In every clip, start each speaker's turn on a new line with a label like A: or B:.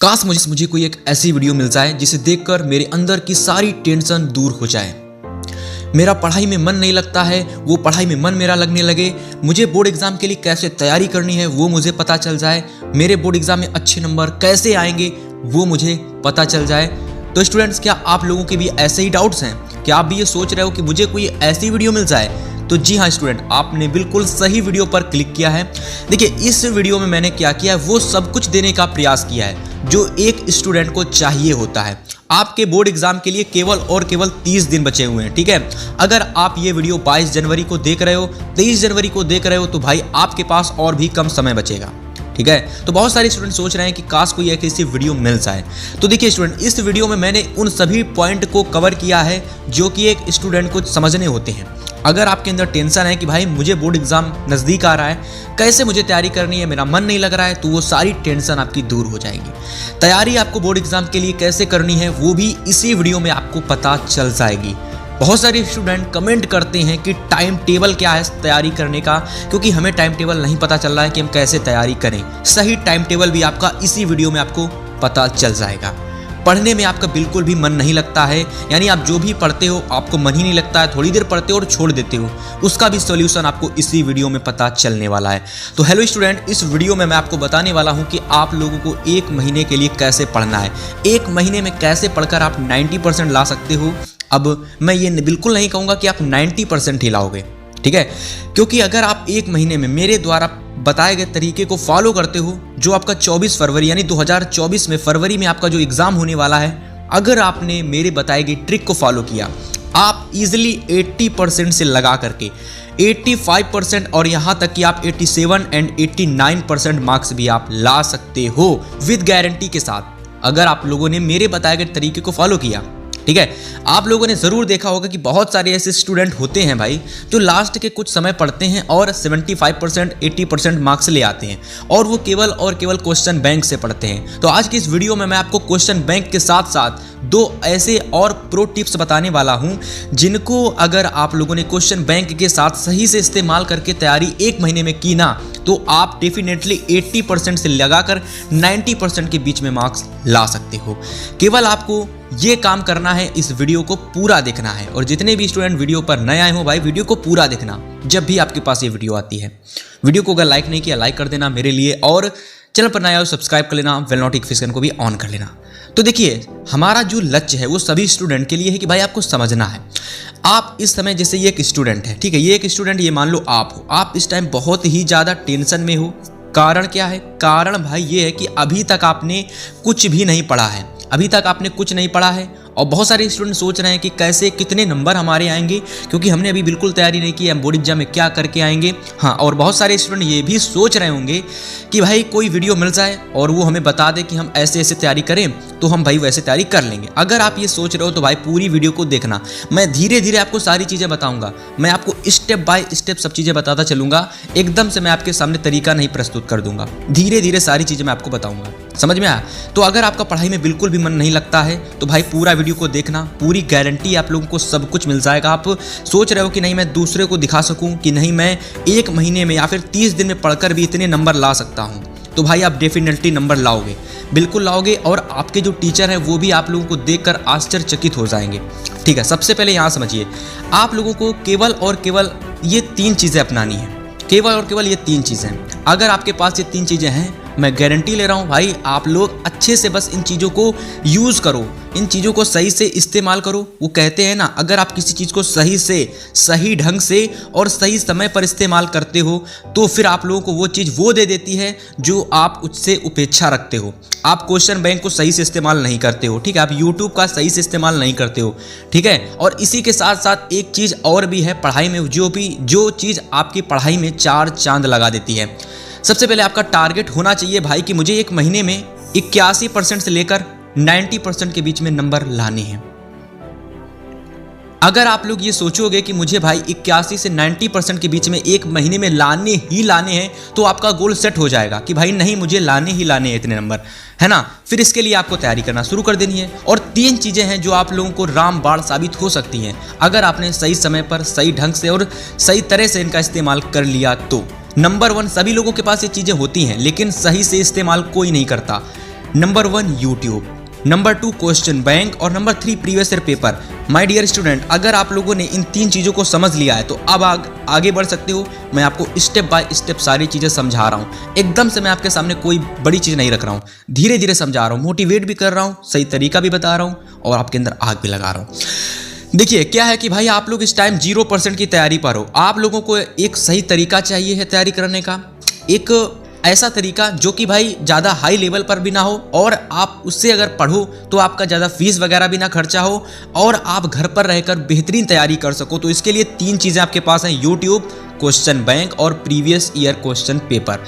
A: काश मुझे कोई एक ऐसी वीडियो मिल जाए जिसे देखकर मेरे अंदर की सारी टेंशन दूर हो जाए। मेरा पढ़ाई में मन नहीं लगता है, वो पढ़ाई में मन मेरा लगने लगे। मुझे बोर्ड एग्जाम के लिए कैसे तैयारी करनी है वो मुझे पता चल जाए। मेरे बोर्ड एग्जाम में अच्छे नंबर कैसे आएंगे वो मुझे पता चल जाए। तो स्टूडेंट्स, क्या आप लोगों के भी ऐसे ही डाउट्स हैं? क्या आप भी ये सोच रहे हो कि मुझे कोई ऐसी वीडियो मिल जाए? तो जी हाँ स्टूडेंट, आपने बिल्कुल सही वीडियो पर क्लिक किया है। देखिए, इस वीडियो में मैंने क्या किया है वो सब कुछ देने का प्रयास किया है जो एक स्टूडेंट को चाहिए होता है। आपके बोर्ड एग्जाम के लिए केवल और केवल 30 दिन बचे हुए हैं, ठीक है। अगर आप ये वीडियो 22 जनवरी को देख रहे हो, 23 जनवरी को देख रहे हो, तो भाई आपके पास और भी कम समय बचेगा, ठीक है। तो बहुत सारे स्टूडेंट सोच रहे हैं कि काश कोई एक ऐसी वीडियो मिल जाए। तो देखिए स्टूडेंट, इस वीडियो में मैंने उन सभी पॉइंट को कवर किया है जो कि एक स्टूडेंट को समझने होते हैं। अगर आपके अंदर टेंशन है कि भाई मुझे बोर्ड एग्जाम नज़दीक आ रहा है, कैसे मुझे तैयारी करनी है, मेरा मन नहीं लग रहा है, तो वो सारी टेंशन आपकी दूर हो जाएगी। तैयारी आपको बोर्ड एग्जाम के लिए कैसे करनी है वो भी इसी वीडियो में आपको पता चल जाएगी। बहुत सारे स्टूडेंट कमेंट करते हैं कि टाइम टेबल क्या है तैयारी करने का, क्योंकि हमें टाइम टेबल नहीं पता चल रहा है कि हम कैसे तैयारी करें। सही टाइम टेबल भी आपका इसी वीडियो में आपको पता चल जाएगा। पढ़ने में आपका बिल्कुल भी मन नहीं लगता है, यानी आप जो भी पढ़ते हो आपको मन ही नहीं लगता है, थोड़ी देर पढ़ते हो और छोड़ देते हो, उसका भी सॉल्यूशन आपको इसी वीडियो में पता चलने वाला है। तो हेलो स्टूडेंट, इस वीडियो में मैं आपको बताने वाला हूं कि आप लोगों को 1 महीने के लिए कैसे पढ़ना है, 1 महीने में कैसे पढ़कर आप 90% ला सकते हो। अब मैं ये बिल्कुल नहीं कहूँगा कि आप 90% ही लाओगे, ठीक है, क्योंकि अगर आप 1 महीने में मेरे द्वारा बताए गए तरीके को फॉलो करते हो, जो आपका 24 फरवरी यानी 2024 में फरवरी में आपका जो एग्ज़ाम होने वाला है, अगर आपने मेरे बताए गए ट्रिक को फॉलो किया, आप इजीली 80% से लगा करके 85% और यहाँ तक कि आप 87 एंड 89% मार्क्स भी आप ला सकते हो विद गारंटी के साथ, अगर आप लोगों ने मेरे बताए गए तरीके को फॉलो किया, ठीक है। आप लोगों ने ज़रूर देखा होगा कि बहुत सारे ऐसे स्टूडेंट होते हैं भाई जो लास्ट के कुछ समय पढ़ते हैं और 75% 80% मार्क्स ले आते हैं, और वो केवल और केवल क्वेश्चन बैंक से पढ़ते हैं। तो आज की इस वीडियो में मैं आपको क्वेश्चन बैंक के साथ साथ 2 ऐसे और प्रो टिप्स बताने वाला हूं जिनको अगर आप लोगों ने क्वेश्चन बैंक के साथ सही से इस्तेमाल करके तैयारी 1 महीने में की ना, तो आप डेफिनेटली 80% से लगाकर 90% के बीच में मार्क्स ला सकते हो। केवल आपको ये काम करना है, इस वीडियो को पूरा देखना है। और जितने भी स्टूडेंट वीडियो पर नए आए हो भाई, वीडियो को पूरा देखना जब भी आपके पास ये वीडियो आती है। वीडियो को अगर लाइक नहीं किया, लाइक कर देना मेरे लिए, और चैनल पर नया हो सब्सक्राइब कर लेना, बेल नोटिफिकेशन को भी ऑन कर लेना। तो देखिए, हमारा जो लक्ष्य है वो सभी स्टूडेंट के लिए है कि भाई आपको समझना है। आप इस समय, जैसे ये एक स्टूडेंट है, ठीक है, ये एक स्टूडेंट, ये मान लो आप हो, आप इस टाइम बहुत ही ज़्यादा टेंशन में हो। कारण क्या है? कारण भाई ये है कि अभी तक आपने कुछ भी नहीं पढ़ा है, अभी तक आपने कुछ नहीं पढ़ा है। और बहुत सारे स्टूडेंट सोच रहे हैं कि कैसे कितने नंबर हमारे आएंगे, क्योंकि हमने अभी बिल्कुल तैयारी नहीं की है, हम बोर्ड एग्जाम में क्या करके आएंगे। हाँ, और बहुत सारे स्टूडेंट ये भी सोच रहे होंगे कि भाई कोई वीडियो मिल जाए और वो हमें बता दे कि हम ऐसे ऐसे तैयारी करें तो हम भाई वैसे तैयारी कर लेंगे। अगर आप ये सोच रहे हो तो भाई पूरी वीडियो को देखना, मैं धीरे धीरे आपको सारी चीज़ें बताऊँगा, मैं आपको स्टेप बाय स्टेप सब चीज़ें बताता चलूँगा। एकदम से मैं आपके सामने तरीका नहीं प्रस्तुत कर दूंगा, धीरे धीरे सारी चीज़ें मैं आपको बताऊँगा। समझ में आया? तो अगर आपका पढ़ाई में बिल्कुल भी मन नहीं लगता है तो भाई पूरा वीडियो को देखना, पूरी गारंटी आप लोगों को सब कुछ मिल जाएगा। आप सोच रहे हो कि नहीं मैं दूसरे को दिखा सकूं कि नहीं मैं 1 महीने में या फिर 30 दिन में पढ़कर भी इतने नंबर ला सकता हूं, तो भाई आप डेफिनेटली नंबर लाओगे, बिल्कुल लाओगे। और आपके जो टीचर हैं वो भी आप लोगों को देखकर आश्चर्यचकित हो जाएंगे, ठीक है। सबसे पहले यहाँ समझिए, आप लोगों को केवल और केवल ये 3 चीज़ें अपनानी है, केवल और केवल ये 3 चीज़ें। अगर आपके पास ये 3 चीज़ें हैं, मैं गारंटी ले रहा हूँ भाई, आप लोग अच्छे से बस इन चीज़ों को यूज़ करो, इन चीज़ों को सही से इस्तेमाल करो। वो कहते हैं ना, अगर आप किसी चीज़ को सही से, सही ढंग से और सही समय पर इस्तेमाल करते हो तो फिर आप लोगों को वो चीज़ वो दे देती है जो आप उससे उपेक्षा रखते हो। आप क्वेश्चन बैंक को सही से इस्तेमाल नहीं करते हो, ठीक है, आप यूट्यूब का सही से इस्तेमाल नहीं करते हो, ठीक है। और इसी के साथ साथ एक चीज़ और भी है पढ़ाई में, जो चीज़ आपकी पढ़ाई में 4 चांद लगा देती है। सबसे पहले आपका टारगेट होना चाहिए भाई कि मुझे 1 महीने में 81% से लेकर 90% के बीच में नंबर लाने हैं। अगर आप लोग ये सोचोगे कि मुझे भाई 81 से 90% के बीच में 1 महीने में लाने हैं, तो आपका गोल सेट हो जाएगा कि भाई नहीं, मुझे लाने हैं इतने नंबर, है ना। फिर इसके लिए आपको तैयारी करना शुरू कर देनी है। और 3 चीज़ें हैं जो आप लोगों को रामबाण साबित हो सकती हैं अगर आपने सही समय पर, सही ढंग से और सही तरह से इनका इस्तेमाल कर लिया तो। नंबर 1, सभी लोगों के पास ये चीज़ें होती हैं लेकिन सही से इस्तेमाल कोई नहीं करता। Number 1 YouTube, number 2 question bank और number 3 previous year paper. My dear student, अगर आप लोगों ने इन 3 चीज़ों को समझ लिया है तो अब आगे बढ़ सकते हो। मैं आपको स्टेप बाय स्टेप सारी चीज़ें समझा रहा हूँ। एकदम से मैं आपके सामने कोई बड़ी चीज़ नहीं रख रहा हूँ, धीरे धीरे समझा रहा हूँ, मोटिवेट भी कर रहा हूँ, सही तरीका भी बता रहा हूँ और आपके अंदर आग भी लगा रहा हूँ। देखिए क्या है कि भाई आप लोग इस टाइम 0% की तैयारी पर हो। आप लोगों को एक सही तरीका चाहिए है तैयारी करने का, एक ऐसा तरीका जो कि भाई ज़्यादा हाई लेवल पर भी ना हो और आप उससे अगर पढ़ो तो आपका ज़्यादा फीस वगैरह भी ना खर्चा हो और आप घर पर रहकर बेहतरीन तैयारी कर सको। तो इसके लिए 3 चीज़ें आपके पास हैं, यूट्यूब, क्वेश्चन बैंक और प्रीवियस ईयर क्वेश्चन पेपर।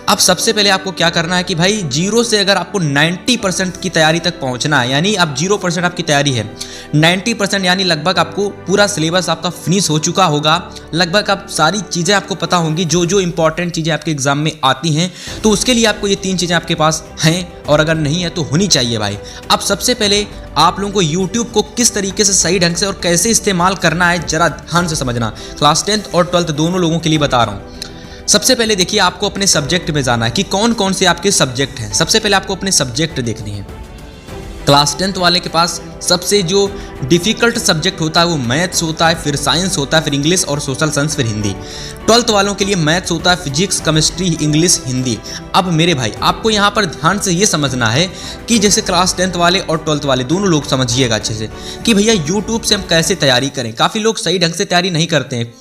A: अब सबसे पहले आपको क्या करना है कि भाई 0 से अगर आपको 90% की तैयारी तक पहुंचना है, यानी अब 0% आपकी तैयारी है, 90% यानी लगभग आपको पूरा सिलेबस आपका फिनिश हो चुका होगा, लगभग आप सारी चीज़ें आपको पता होंगी जो जो इंपॉर्टेंट चीज़ें आपके एग्जाम में आती हैं। तो उसके लिए आपको ये 3 चीज़ें आपके पास हैं और अगर नहीं है तो होनी चाहिए भाई। अब सबसे पहले आप लोगों को YouTube को किस तरीके से सही ढंग से और कैसे इस्तेमाल करना है जरा ध्यान से समझना। क्लास 10th और 12th दोनों लोगों के लिए बता रहा हूँ। सबसे पहले देखिए आपको अपने सब्जेक्ट में जाना है कि कौन कौन से आपके सब्जेक्ट हैं। सबसे पहले आपको अपने सब्जेक्ट देखने हैं। क्लास 10th वाले के पास सबसे जो डिफ़िकल्ट सब्जेक्ट होता है वो मैथ्स होता है, फिर साइंस होता है, फिर इंग्लिश और सोशल साइंस, फिर हिंदी। 12th वालों के लिए मैथ्स होता है, फिजिक्स, केमिस्ट्री, इंग्लिश, हिंदी। अब मेरे भाई आपको यहाँ पर ध्यान से ये समझना है कि जैसे क्लास 10th वाले और 12th वाले दोनों लोग समझिएगा अच्छे से कि भैया यूट्यूब से हम कैसे तैयारी करें। काफ़ी लोग सही ढंग से तैयारी नहीं करते हैं।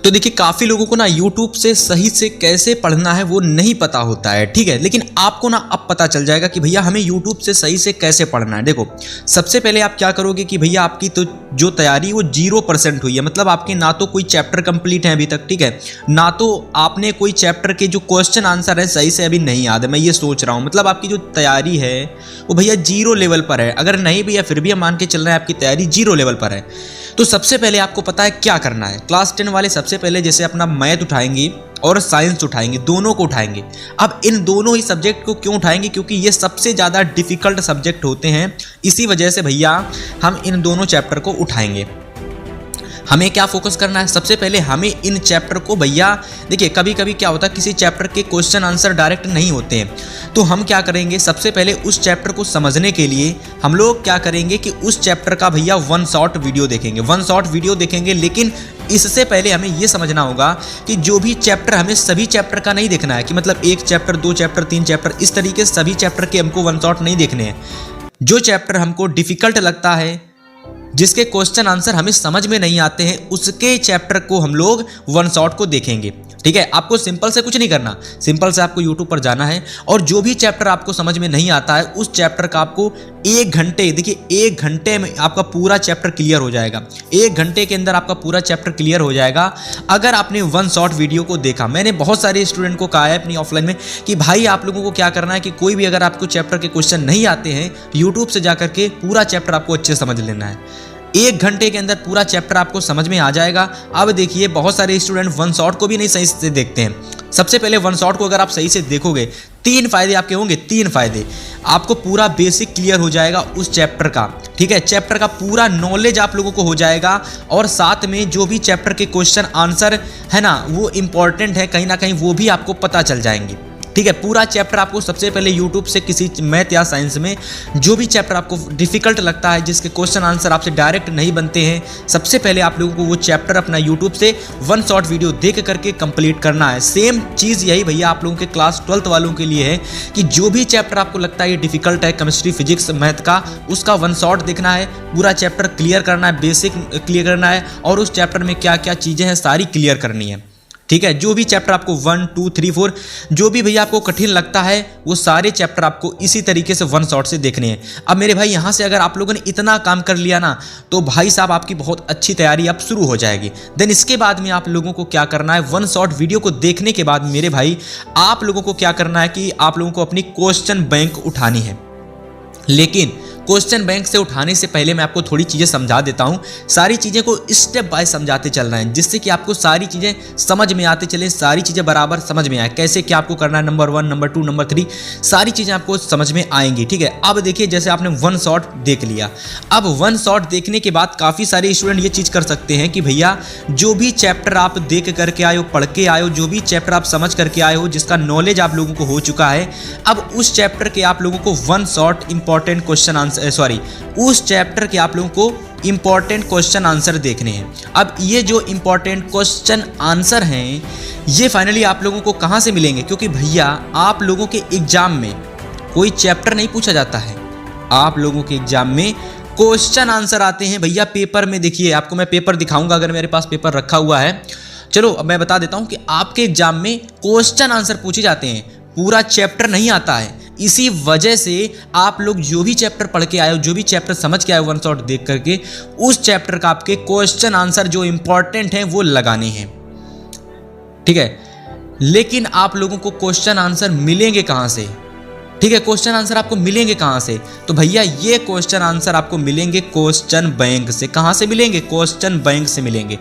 A: तो देखिए काफ़ी लोगों को ना यूट्यूब से सही से कैसे पढ़ना है वो नहीं पता होता है, ठीक है। लेकिन आपको ना अब पता चल जाएगा कि भैया हमें यूट्यूब से सही से कैसे पढ़ना है। देखो सबसे पहले आप क्या करोगे कि भैया आपकी तो जो तैयारी वो 0% हुई है, मतलब आपके ना तो कोई चैप्टर कंप्लीट है अभी तक, ठीक है, ना तो आपने कोई चैप्टर के जो क्वेश्चन आंसर है सही से अभी नहीं याद है। मैं ये सोच रहा हूँ मतलब आपकी जो तैयारी है वो भैया 0 लेवल पर है। अगर नहीं भैया फिर भी हम मान के चल रहे हैं आपकी तैयारी 0 लेवल पर है। तो सबसे पहले आपको पता है क्या करना है। क्लास 10 वाले सबसे पहले जैसे अपना मैथ उठाएंगे और साइंस उठाएंगे, दोनों को उठाएंगे। अब इन दोनों ही सब्जेक्ट को क्यों उठाएंगे, क्योंकि ये सबसे ज़्यादा डिफ़िकल्ट सब्जेक्ट होते हैं। इसी वजह से भैया हम इन दोनों चैप्टर को उठाएंगे। हमें क्या फोकस करना है, सबसे पहले हमें इन चैप्टर को भैया देखिए कभी कभी क्या होता है किसी चैप्टर के क्वेश्चन आंसर डायरेक्ट नहीं होते हैं। तो हम क्या करेंगे, सबसे पहले उस चैप्टर को समझने के लिए हम लोग क्या करेंगे कि उस चैप्टर का भैया 1 शॉर्ट वीडियो देखेंगे, 1 शॉर्ट वीडियो देखेंगे। लेकिन इससे पहले हमें ये समझना होगा कि जो भी चैप्टर, हमें सभी चैप्टर का नहीं देखना है कि मतलब 1 चैप्टर 2 चैप्टर 3 चैप्टर इस तरीके से सभी चैप्टर के हमको 1 शॉट नहीं देखने हैं। जो चैप्टर हमको डिफ़िकल्ट लगता है, जिसके क्वेश्चन आंसर हमें समझ में नहीं आते हैं, उसके चैप्टर को हम लोग 1 शॉट को देखेंगे, ठीक है। आपको सिंपल से कुछ नहीं करना, सिंपल से आपको यूट्यूब पर जाना है और जो भी चैप्टर आपको समझ में नहीं आता है उस चैप्टर का आपको 1 घंटे, देखिए 1 घंटे में आपका पूरा चैप्टर क्लियर हो जाएगा। 1 घंटे के अंदर आपका पूरा चैप्टर क्लियर हो जाएगा अगर आपने 1 शॉट वीडियो को देखा। मैंने बहुत सारे स्टूडेंट को कहा है अपनी ऑफलाइन में कि भाई आप लोगों को क्या करना है कि कोई भी अगर आपको चैप्टर के क्वेश्चन नहीं आते हैं, यूट्यूब से जाकर के पूरा चैप्टर आपको अच्छे से समझ लेना है। 1 घंटे के अंदर पूरा चैप्टर आपको समझ में आ जाएगा। अब देखिए बहुत सारे स्टूडेंट 1 शॉट को भी नहीं सही से देखते हैं। सबसे पहले 1 शॉट को अगर आप सही से देखोगे 3 फायदे आपके होंगे। 3 फायदे, आपको पूरा बेसिक क्लियर हो जाएगा उस चैप्टर का, ठीक है, चैप्टर का पूरा नॉलेज आप लोगों को हो जाएगा और साथ में जो भी चैप्टर के क्वेश्चन आंसर है ना वो इंपॉर्टेंट है कहीं ना कहीं वो भी आपको पता चल जाएंगे, ठीक है। पूरा चैप्टर आपको सबसे पहले यूट्यूब से किसी मैथ या साइंस में जो भी चैप्टर आपको डिफ़िकल्ट लगता है, जिसके क्वेश्चन आंसर आपसे डायरेक्ट नहीं बनते हैं, सबसे पहले आप लोगों को वो चैप्टर अपना यूट्यूब से 1 शॉर्ट वीडियो देख करके कंप्लीट करना है। सेम चीज़ यही भैया आप लोगों के क्लास 12th वालों के लिए है कि जो भी चैप्टर आपको लगता है ये डिफ़िकल्ट है, केमिस्ट्री, फिजिक्स, मैथ का, उसका 1 शॉर्ट देखना है, पूरा चैप्टर क्लियर करना है, बेसिक क्लियर करना है और उस चैप्टर में क्या क्या चीज़ें हैं सारी क्लियर करनी है, ठीक है। जो भी चैप्टर आपको 1, 2, 3, 4 जो भी भैया आपको कठिन लगता है वो सारे चैप्टर आपको इसी तरीके से 1 शॉट से देखने हैं। अब मेरे भाई यहाँ से अगर आप लोगों ने इतना काम कर लिया ना तो भाई साहब आपकी बहुत अच्छी तैयारी अब शुरू हो जाएगी। देन इसके बाद में आप लोगों को क्या करना है, 1 शॉट वीडियो को देखने के बाद मेरे भाई आप लोगों को क्या करना है कि आप लोगों को अपनी क्वेश्चन बैंक उठानी है। लेकिन क्वेश्चन बैंक से उठाने से पहले मैं आपको थोड़ी चीज़ें समझा देता हूँ। सारी चीज़ें को स्टेप बाय समझाते चल रहे हैं, जिससे कि आपको सारी चीज़ें समझ में आते चले, सारी चीज़ें बराबर समझ में आए, कैसे क्या आपको करना है, नंबर 1, नंबर 2, नंबर 3, सारी चीज़ें आपको समझ में आएंगी। ठीक है, अब देखिए जैसे आपने वन शॉट देख लिया, अब वन शॉट देखने के बाद काफ़ी सारे स्टूडेंट ये चीज़ कर सकते हैं कि भैया जो भी चैप्टर आप देख करके आए हो, पढ़ के आए हो, जो भी चैप्टर आप समझ करके आए हो, जिसका नॉलेज आप लोगों को हो चुका है, अब उस चैप्टर के आप लोगों को one shot important question answer उस चैप्टर के आप लोगों को इंपॉर्टेंट क्वेश्चन आंसर देखने हैं। अब ये जो इंपॉर्टेंट क्वेश्चन आंसर हैं ये फाइनली आप लोगों को कहाँ से मिलेंगे, क्योंकि भैया आप लोगों के एग्जाम में कोई चैप्टर नहीं पूछा जाता है, आप लोगों के एग्जाम में क्वेश्चन आंसर आते हैं भैया पेपर में। देखिए आपको मैं पेपर दिखाऊंगा, अगर मेरे पास पेपर रखा हुआ है। चलो अब मैं बता देता हूँ कि आपके एग्जाम में क्वेश्चन आंसर पूछे जाते हैं, पूरा चैप्टर नहीं आता है। इसी वजह से आप लोग जो भी चैप्टर पढ़ के आए हो, जो भी चैप्टर समझ के आए हो वन शॉट देख करके, उस चैप्टर का आपके क्वेश्चन आंसर जो इंपॉर्टेंट हैं वो लगाने हैं। ठीक है, लेकिन आप लोगों को क्वेश्चन आंसर मिलेंगे कहाँ से? ठीक है, क्वेश्चन आंसर आपको मिलेंगे कहाँ से? तो भैया ये क्वेश्चन आंसर आपको मिलेंगे क्वेश्चन बैंक से। कहाँ से मिलेंगे? क्वेश्चन बैंक से मिलेंगे।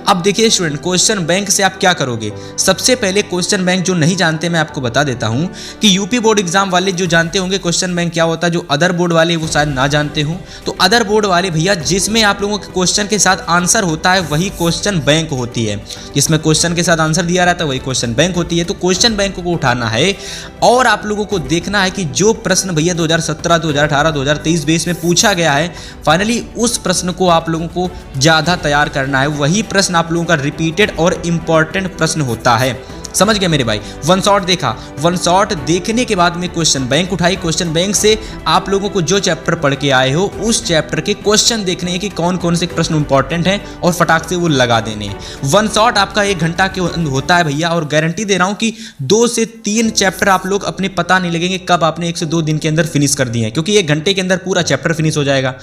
A: अब देखिए स्टूडेंट, क्वेश्चन बैंक से आप क्या करोगे? सबसे पहले क्वेश्चन बैंक जो नहीं जानते मैं आपको बता देता हूँ कि यूपी बोर्ड एग्जाम वाले जो जानते होंगे क्वेश्चन बैंक क्या होता है, जो अदर बोर्ड वाले वो शायद ना जानते हों। तो अदर बोर्ड वाले भैया जिसमें आप लोगों के क्वेश्चन के साथ आंसर होता है वही क्वेश्चन बैंक होती है। जिसमें क्वेश्चन के साथ आंसर दिया रहता है वही क्वेश्चन बैंक होती है। तो क्वेश्चन बैंक को उठाना है और आप लोगों को देखना है कि जो प्रश्न भैया 2017, 2018, 2023 बेस में पूछा गया है, फाइनली उस प्रश्न को आप लोगों को ज़्यादा तैयार करना है। वही प्रश्न आप लोगों का रिपीटेड और इम्पॉर्टेंट प्रश्न होता है। समझ गए मेरे भाई? वन शॉट देखा, वन शॉट देखने के बाद में क्वेश्चन बैंक उठाई। क्वेश्चन बैंक से आप लोगों को जो चैप्टर पढ़ के आए हो उस चैप्टर के क्वेश्चन देखने हैं कि कौन कौन से प्रश्न इंपॉर्टेंट हैं और फटाक से वो लगा देने हैं। वन शॉट आपका 1 घंटा के होता है भैया, और गारंटी दे रहा हूँ कि 2 से 3 चैप्टर आप लोग अपने पता नहीं लगेंगे कब आपने 1 से 2 दिन के अंदर फिनिश कर दिए हैं, क्योंकि 1 घंटे के अंदर पूरा चैप्टर फिनिश हो जाएगा।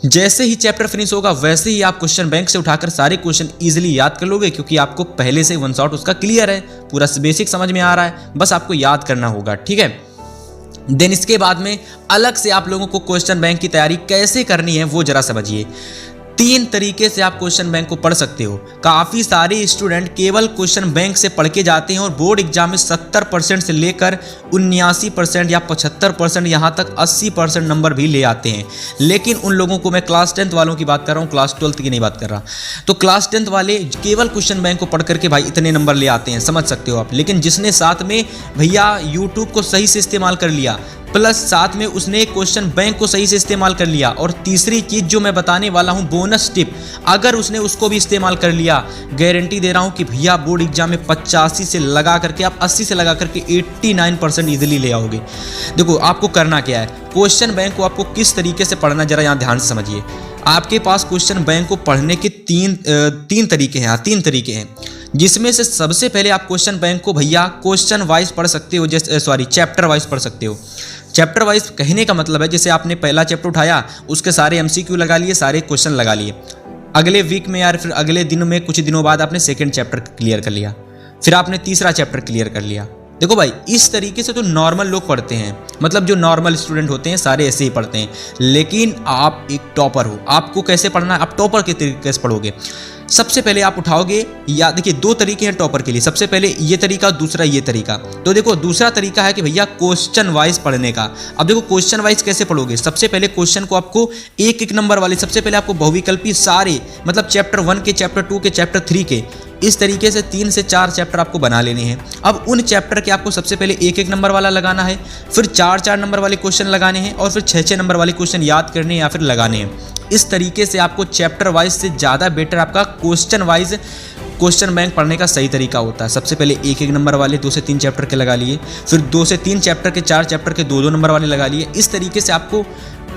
A: जैसे ही चैप्टर फिनिश होगा वैसे ही आप क्वेश्चन बैंक से उठाकर सारे क्वेश्चन इजीली याद कर लोगे, क्योंकि आपको पहले से वन शॉट उसका क्लियर है, पूरा बेसिक समझ में आ रहा है, बस आपको याद करना होगा। ठीक है, देन इसके बाद में अलग से आप लोगों को क्वेश्चन बैंक की तैयारी कैसे करनी है वो जरा समझिए। 3 तरीके से आप क्वेश्चन बैंक को पढ़ सकते हो। काफ़ी सारे स्टूडेंट केवल क्वेश्चन बैंक से पढ़ के जाते हैं और बोर्ड एग्जाम में 70% से लेकर 79% या 75%, यहाँ तक 80% नंबर भी ले आते हैं। लेकिन उन लोगों को, मैं क्लास 10th वालों की बात कर रहा हूँ, क्लास 12th की नहीं बात कर रहा। तो क्लास 10th वाले केवल क्वेश्चन बैंक को पढ़ करके भाई इतने नंबर ले आते हैं, समझ सकते हो आप। लेकिन जिसने साथ में भैया यूट्यूब को सही से इस्तेमाल कर लिया, प्लस साथ में उसने क्वेश्चन बैंक को सही से इस्तेमाल कर लिया, और तीसरी चीज़ जो मैं बताने वाला हूँ बोनस टिप, अगर उसने उसको भी इस्तेमाल कर लिया, गारंटी दे रहा हूँ कि भैया बोर्ड एग्जाम में 85 से लगा करके आप 80 से लगा करके 89% ईजिली ले आओगे। देखो आपको करना क्या है, क्वेश्चन बैंक को आपको किस तरीके से पढ़ना जरा यहाँ ध्यान से समझिए। आपके पास क्वेश्चन बैंक को पढ़ने के तीन तरीके हैं, 3 तरीके हैं, जिसमें से सबसे पहले आप क्वेश्चन बैंक को भैया क्वेश्चन वाइज पढ़ सकते हो, जैसे चैप्टर वाइज पढ़ सकते हो। चैप्टर वाइज कहने का मतलब है जैसे आपने पहला चैप्टर उठाया, उसके सारे एमसीक्यू लगा लिए, सारे क्वेश्चन लगा लिए। अगले वीक में या फिर अगले दिन में कुछ दिनों बाद आपने सेकंड चैप्टर क्लियर कर लिया, फिर आपने तीसरा चैप्टर क्लियर कर लिया। देखो भाई इस तरीके से तो नॉर्मल लोग पढ़ते हैं, मतलब जो नॉर्मल स्टूडेंट होते हैं सारे ऐसे ही पढ़ते हैं। लेकिन आप एक टॉपर हो, आपको कैसे पढ़ना है, आप टॉपर के तरीके से पढ़ोगे। सबसे पहले आप उठाओगे, या देखिए 2 तरीके हैं टॉपर के लिए, सबसे पहले ये तरीका, दूसरा ये तरीका। तो देखो दूसरा तरीका है कि भैया क्वेश्चन वाइज पढ़ने का। अब देखो क्वेश्चन वाइज कैसे पढ़ोगे, सबसे पहले क्वेश्चन को आपको 1-1 नंबर वाले, सबसे पहले आपको बहुविकल्पी सारे, मतलब चैप्टर 1 के, चैप्टर 2 के, चैप्टर 3 के, इस तरीके से 3 से 4 चैप्टर आपको बना लेने हैं। अब उन चैप्टर के आपको सबसे पहले 1-1 नंबर वाला लगाना है, फिर 4-4 नंबर वाले क्वेश्चन लगाने हैं, और फिर 6-6 नंबर वाले क्वेश्चन याद करने या फिर लगाने हैं। इस तरीके से आपको चैप्टर वाइज से ज़्यादा बेटर आपका क्वेश्चन वाइज क्वेश्चन बैंक पढ़ने का सही तरीका होता है। सबसे पहले 1-1 नंबर वाले 2 से 3 चैप्टर के लगा लिए, फिर 2 से 3 चैप्टर के, 4 चैप्टर के 2-2 नंबर वाले लगा लिए। इस तरीके से आपको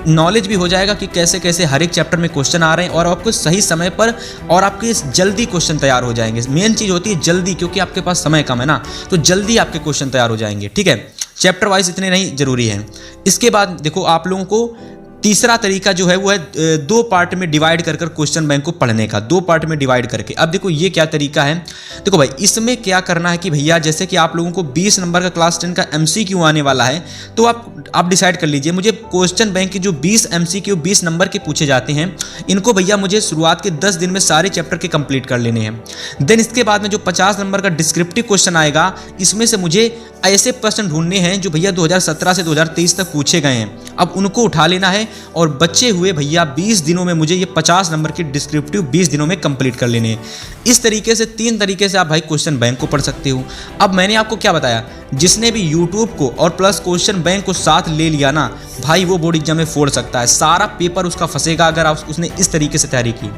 A: नॉलेज भी हो जाएगा कि कैसे कैसे हर एक चैप्टर में क्वेश्चन आ रहे हैं, और आपको सही समय पर और आपके जल्दी क्वेश्चन तैयार हो जाएंगे। मेन चीज़ होती है जल्दी, क्योंकि आपके पास समय कम है ना, तो जल्दी आपके क्वेश्चन तैयार हो जाएंगे। ठीक है, चैप्टर वाइज इतने नहीं जरूरी हैं। इसके बाद देखो आप लोगों को तीसरा तरीका जो है वो है दो पार्ट में डिवाइड कर क्वेश्चन बैंक को पढ़ने का, दो पार्ट में डिवाइड करके। अब देखो ये क्या तरीका है, देखो भाई इसमें क्या करना है कि भैया जैसे कि आप लोगों को 20 नंबर का क्लास 10 का MCQ आने वाला है, तो आप डिसाइड कर लीजिए मुझे क्वेश्चन बैंक के जो 20 MCQ 20 नंबर के पूछे जाते हैं, इनको भैया मुझे शुरुआत के 10 दिन में सारे चैप्टर के कंप्लीट कर लेने हैं। देन इसके बाद में जो 50 नंबर का डिस्क्रिप्टिव क्वेश्चन आएगा, इसमें से मुझे ऐसे प्रश्न ढूंढने हैं जो भैया 2017 से 2023 तक पूछे गए हैं, अब उनको उठा लेना है और बचे हुए भैया 20 दिनों में मुझे ये 50 नंबर के डिस्क्रिप्टिव 20 दिनों में कंप्लीट कर लेने हैं। इस तरीके से 3 तरीके से आप भाई क्वेश्चन बैंक को पढ़ सकते हो। अब मैंने आपको क्या बताया, जिसने भी यूट्यूब को और प्लस क्वेश्चन बैंक को साथ ले लिया ना भाई, वो बोर्ड एग्जाम में फोड़ सकता है, सारा पेपर उसका फंसेगा अगर उसने इस तरीके से तैयारी की।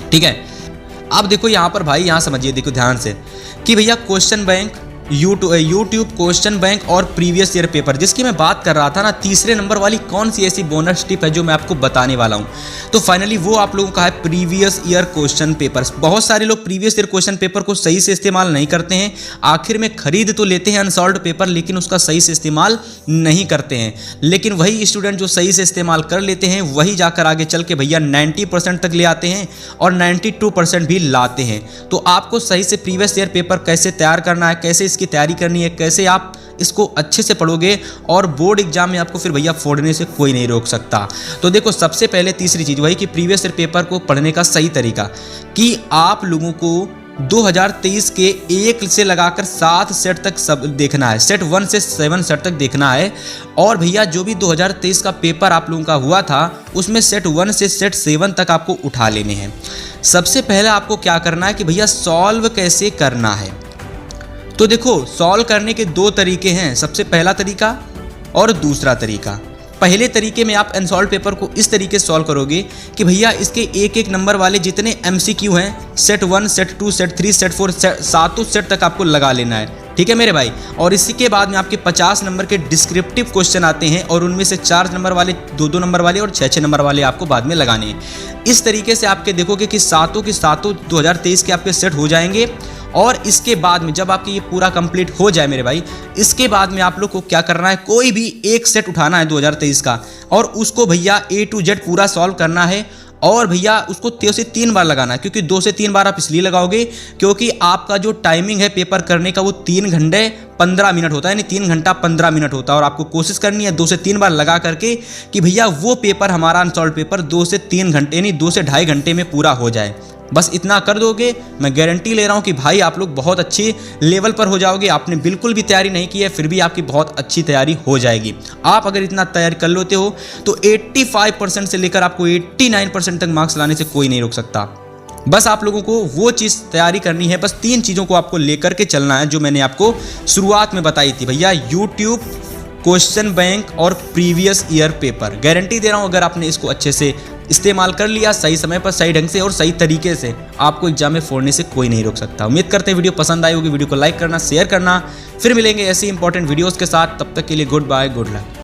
A: ठीक है, अब देखो यहाँ पर भाई, यहाँ समझिए, देखो ध्यान से कि भैया question bank, YouTube question bank और प्रीवियस ईयर पेपर जिसकी मैं बात कर रहा था ना, तीसरे नंबर वाली कौन सी ऐसी बोनस टिप है जो मैं आपको बताने वाला हूं, तो फाइनली वो आप लोगों का है प्रीवियस ईयर क्वेश्चन पेपर्स। बहुत सारे लोग प्रीवियस ईयर क्वेश्चन पेपर को सही से इस्तेमाल नहीं करते हैं, आखिर में खरीद तो लेते हैं अनसॉल्व्ड पेपर लेकिन उसका सही से इस्तेमाल नहीं करते हैं। लेकिन वही स्टूडेंट जो सही से इस्तेमाल कर लेते हैं वही जाकर आगे चल के भैया 90% तक ले आते हैं और 92% भी लाते हैं। तो आपको सही से प्रीवियस ईयर पेपर कैसे तैयार करना है, कैसे की तैयारी करनी है, कैसे आप इसको अच्छे से पढ़ोगे और बोर्ड एग्जाम में आपको फिर भैया फोड़ने से कोई नहीं रोक सकता। तो देखो सबसे पहले तीसरी चीज वही कि प्रीवियस ईयर पेपर को पढ़ने का सही तरीका कि आप लोगों को 2023 के 1 से लगाकर 7 सेट तक सब देखना है, सेट 1 से 7 सेट तक देखना है। और भैया जो भी 2023 का पेपर आप लोगों का हुआ था उसमें सेट 1 से सेट 7 तक आपको उठा लेने हैं। सबसे पहले आपको क्या करना है कि भैया सॉल्व कैसे करना है, तो देखो सॉल्व करने के 2 तरीके हैं, सबसे पहला तरीका और दूसरा तरीका। पहले तरीके में आप अनसॉल्व पेपर को इस तरीके से सॉल्व करोगे कि भैया इसके एक नंबर वाले जितने MCQ हैं, सेट 1 सेट 2 सेट 3 सेट 4 सातों सेट तक आपको लगा लेना है। ठीक है मेरे भाई, और इसी के बाद में आपके 50 नंबर के डिस्क्रिप्टिव क्वेश्चन आते हैं और उनमें से 4 नंबर वाले, 2-2 नंबर वाले और 6-6 नंबर वाले आपको बाद में लगाने हैं। इस तरीके से आपके देखोगे कि सातों के सातों 2023 के आपके सेट हो जाएंगे। और इसके बाद में जब आपकी ये पूरा कंप्लीट हो जाए मेरे भाई, इसके बाद में आप लोग को क्या करना है, कोई भी एक सेट उठाना है 2023 का और उसको भैया A to Z पूरा सॉल्व करना है। और भैया उसको 2 से 3 बार लगाना है, क्योंकि 2 से 3 बार आप इसलिए लगाओगे क्योंकि आपका जो टाइमिंग है पेपर करने का वो 3 घंटे 15 मिनट होता है, यानी 3 घंटा 15 मिनट होता है। और आपको कोशिश करनी है 2 से 3 बार लगा करके कि भैया वो पेपर हमारा अनसॉल्व पेपर 2 से 3 घंटे यानी 2 से 2.5 घंटे में पूरा हो जाए। बस इतना कर दोगे, मैं गारंटी ले रहा हूँ कि भाई आप लोग बहुत अच्छे लेवल पर हो जाओगे। आपने बिल्कुल भी तैयारी नहीं की है फिर भी आपकी बहुत अच्छी तैयारी हो जाएगी। आप अगर इतना तैयारी कर लेते हो तो 85% से लेकर आपको 89% तक मार्क्स लाने से कोई नहीं रोक सकता। बस आप लोगों को वो चीज़ तैयारी करनी है, बस 3 चीज़ों को आपको लेकर के चलना है जो मैंने आपको शुरुआत में बताई थी भैया, यूट्यूब, क्वेश्चन बैंक और प्रीवियस ईयर पेपर। गारंटी दे रहा हूँ अगर आपने इसको अच्छे से इस्तेमाल कर लिया सही समय पर, सही ढंग से और सही तरीके से, आपको एग्जाम में फोड़ने से कोई नहीं रोक सकता। उम्मीद करते हैं वीडियो पसंद आई होगी, वीडियो को लाइक करना, शेयर करना। फिर मिलेंगे ऐसी इंपॉर्टेंट वीडियोस के साथ, तब तक के लिए गुड बाय, गुड लक।